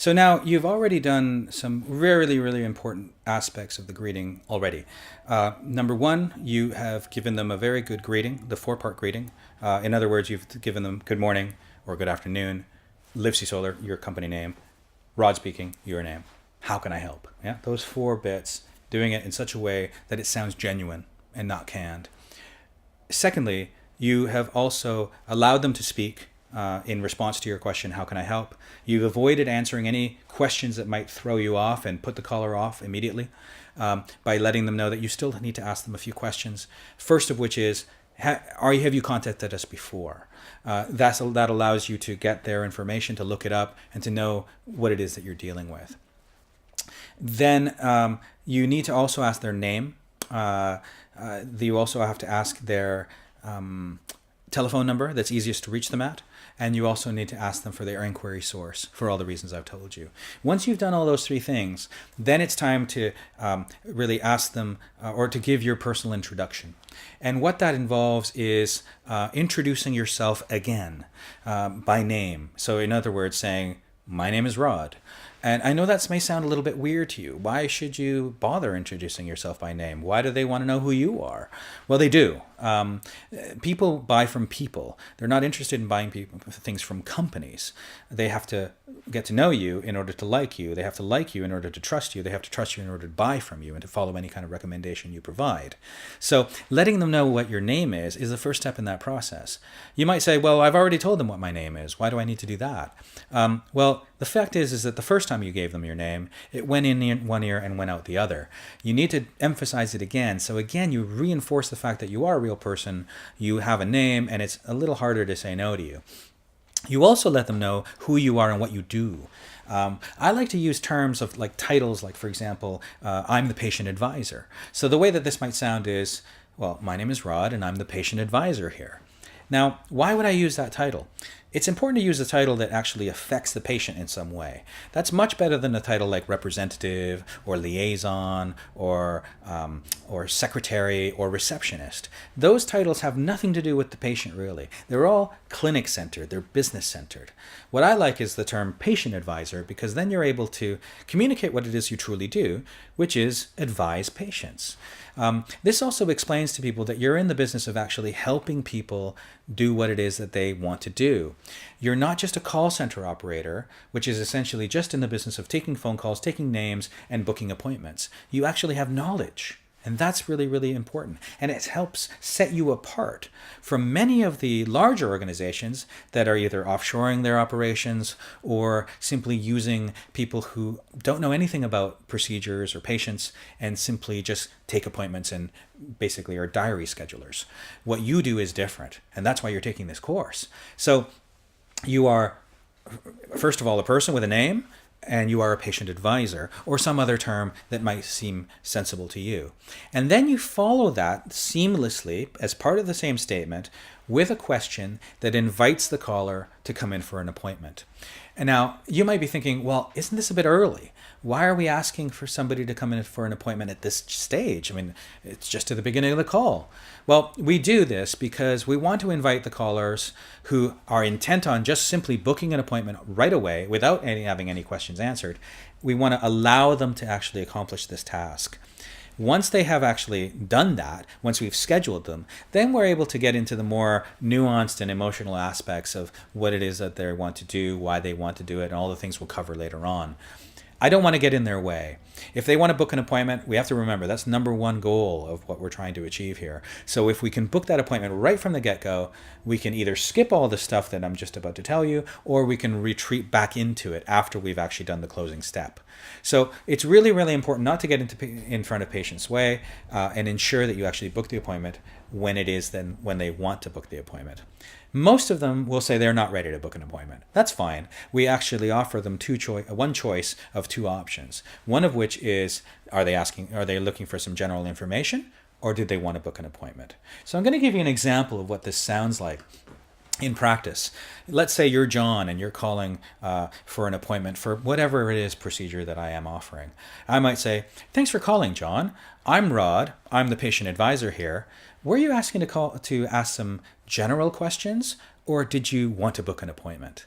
So now you've already done some really, really important aspects of the greeting already. Number one, you have given them a very good greeting, the four-part greeting. In other words, you've given them good morning or good afternoon, Livesey Solar, your company name, Rod speaking, your name. How can I help? Yeah, those four bits, doing it in such a way that it sounds genuine and not canned. Secondly, you have also allowed them to speak in response to your question, how can I help? You've avoided answering any questions that might throw you off and put the caller off immediately by letting them know that you still need to ask them a few questions. First of which is, have you contacted us before? That allows you to get their information, to look it up, and to know what it is that you're dealing with. Then you need to also ask their name. You also have to ask their telephone number that's easiest to reach them at. And you also need to ask them for their inquiry source for all the reasons I've told you. Once you've done all those three things, then it's time to really ask them or to give your personal introduction. And what that involves is introducing yourself again by name. So in other words, saying, my name is Rod. And I know that may sound a little bit weird to you. Why should you bother introducing yourself by name? Why do they want to know who you are? Well, they do. People buy from people. They're not interested in buying things from companies. They have to get to know you in order to like you. They have to like you in order to trust you. They have to trust you in order to buy from you and to follow any kind of recommendation you provide. So letting them know what your name is the first step in that process. You might say, well, I've already told them what my name is. Why do I need to do that? Well, the fact is that the first time you gave them your name, it went in one ear and went out the other. You need to emphasize it again. So again, you reinforce the fact that you are a real person, you have a name, and it's a little harder to say no to you. You also let them know who you are and what you do. I like to use terms of like titles, like for example, I'm the patient advisor. So the way that this might sound is, well, my name is Rod and I'm the patient advisor here. Now, why would I use that title? It's important to use a title that actually affects the patient in some way. That's much better than a title like representative or liaison or secretary or receptionist. Those titles have nothing to do with the patient, really. They're all clinic-centered. They're business-centered. What I like is the term patient advisor, because then you're able to communicate what it is you truly do, which is advise patients. This also explains to people that you're in the business of actually helping people do what it is that they want to do. You're not just a call center operator, which is essentially just in the business of taking phone calls, taking names, and booking appointments. You actually have knowledge. And that's really, really important. And it helps set you apart from many of the larger organizations that are either offshoring their operations or simply using people who don't know anything about procedures or patients and simply just take appointments and basically are diary schedulers. What you do is different. And that's why you're taking this course. So you are, first of all, a person with a name, and you are a patient advisor, or some other term that might seem sensible to you. And then you follow that seamlessly as part of the same statement with a question that invites the caller to come in for an appointment. And now you might be thinking, well, isn't this a bit early? Why are we asking for somebody to come in for an appointment at this stage? I mean, it's just at the beginning of the call. Well, we do this because we want to invite the callers who are intent on just simply booking an appointment right away without having any questions answered. We want to allow them to actually accomplish this task. Once they have actually done that, once we've scheduled them, then we're able to get into the more nuanced and emotional aspects of what it is that they want to do, why they want to do it, and all the things we'll cover later on. I don't want to get in their way. If they want to book an appointment, we have to remember that's number one goal of what we're trying to achieve here. So if we can book that appointment right from the get-go, we can either skip all the stuff that I'm just about to tell you, or we can retreat back into it after we've actually done the closing step. So it's really, really important not to get in front of patients' way and ensure that you actually book the appointment when it is then when they want to book the appointment. Most of them will say they're not ready to book an appointment. That's fine. We actually offer them one choice of two options. One of which is, are they looking for some general information, or do they want to book an appointment? So I'm going to give you an example of what this sounds like in practice. Let's say you're John and you're calling for an appointment for whatever it is procedure that I am offering. I might say, thanks for calling, John. I'm Rod. I'm the patient advisor here. Were you asking to ask some general questions, or did you want to book an appointment?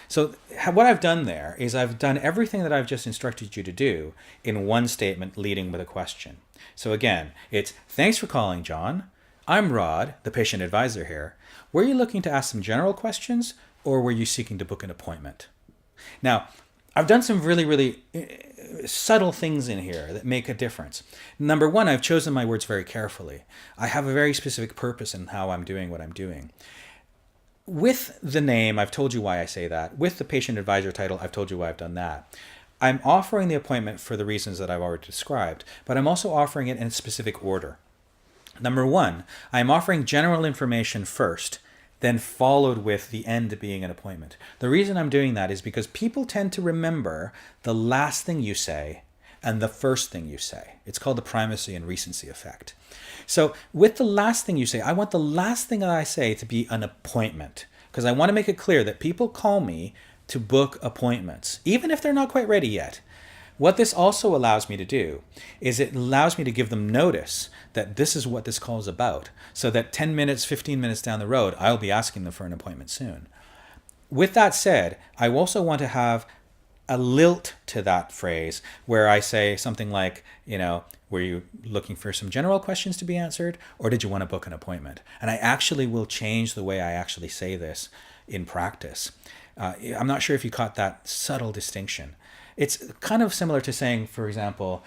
So what I've done there is I've done everything that I've just instructed you to do in one statement leading with a question. So again, it's thanks for calling, John. I'm Rod, the patient advisor here. Were you looking to ask some general questions or were you seeking to book an appointment? Now, I've done some really subtle things in here that make a difference. Number one, I've chosen my words very carefully. I have a very specific purpose in how I'm doing what I'm doing. With the name, I've told you why I say that. With the patient advisor title, I've told you why I've done that. I'm offering the appointment for the reasons that I've already described, but I'm also offering it in a specific order. Number one, I'm offering general information first, then followed with the end being an appointment. The reason I'm doing that is because people tend to remember the last thing you say and the first thing you say. It's called the primacy and recency effect. So with the last thing you say, I want the last thing that I say to be an appointment, because I want to make it clear that people call me to book appointments, even if they're not quite ready yet. What this also allows me to do is it allows me to give them notice that this is what this call is about, so that 10 minutes, 15 minutes down the road, I'll be asking them for an appointment soon. With that said, I also want to have a lilt to that phrase where I say something like, were you looking for some general questions to be answered, or did you want to book an appointment? And I actually will change the way I actually say this in practice. I'm not sure if you caught that subtle distinction. It's kind of similar to saying, for example,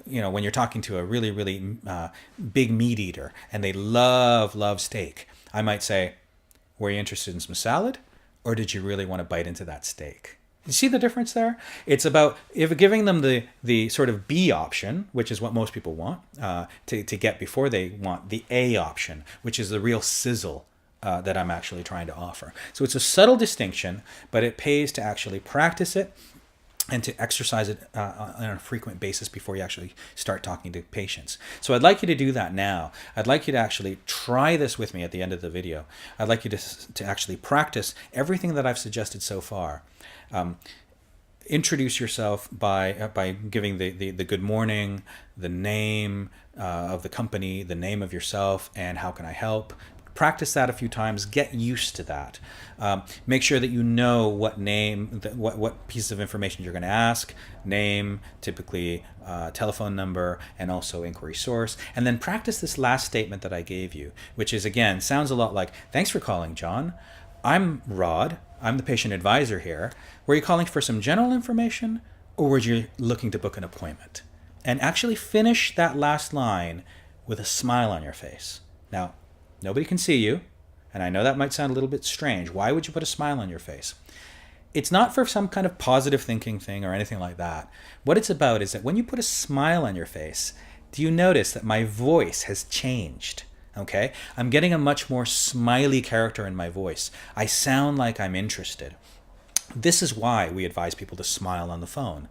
when you're talking to a really big meat eater and they love steak, I might say, were you interested in some salad, or did you really want to bite into that steak? You see the difference there? It's about giving them the sort of B option, which is what most people want to get before they want the A option, which is the real sizzle that I'm actually trying to offer. So it's a subtle distinction, but it pays to actually practice it and to exercise it on a frequent basis before you actually start talking to patients. So I'd like you to do that now. I'd like you to actually try this with me at the end of the video. I'd like you to actually practice everything that I've suggested so far. Introduce yourself by giving the good morning, the name of the company, the name of yourself, and how can I help. Practice that a few times. Get used to that. Make sure that you know what name, what piece of information you're going to ask. Name, typically telephone number, and also inquiry source. And then practice this last statement that I gave you, which is, again, sounds a lot like, thanks for calling, John. I'm Rod. I'm the patient advisor here. Were you calling for some general information, or were you looking to book an appointment? And actually finish that last line with a smile on your face. Now, nobody can see you, and I know that might sound a little bit strange. Why would you put a smile on your face? It's not for some kind of positive thinking thing or anything like that. What it's about is that when you put a smile on your face, do you notice that my voice has changed? Okay? I'm getting a much more smiley character in my voice. I sound like I'm interested. This is why we advise people to smile on the phone.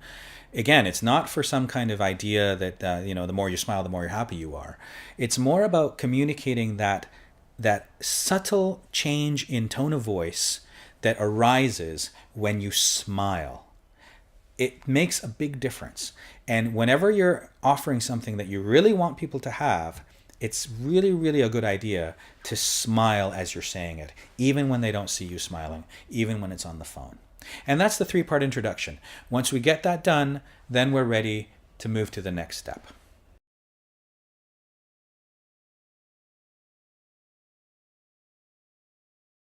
Again, it's not for some kind of idea that, the more you smile, the more you're happy you are. It's more about communicating that subtle change in tone of voice that arises when you smile. It makes a big difference. And whenever you're offering something that you really want people to have, it's really a good idea to smile as you're saying it, even when they don't see you smiling, even when it's on the phone. And that's the 3-part introduction. Once we get that done, then we're ready to move to the next step.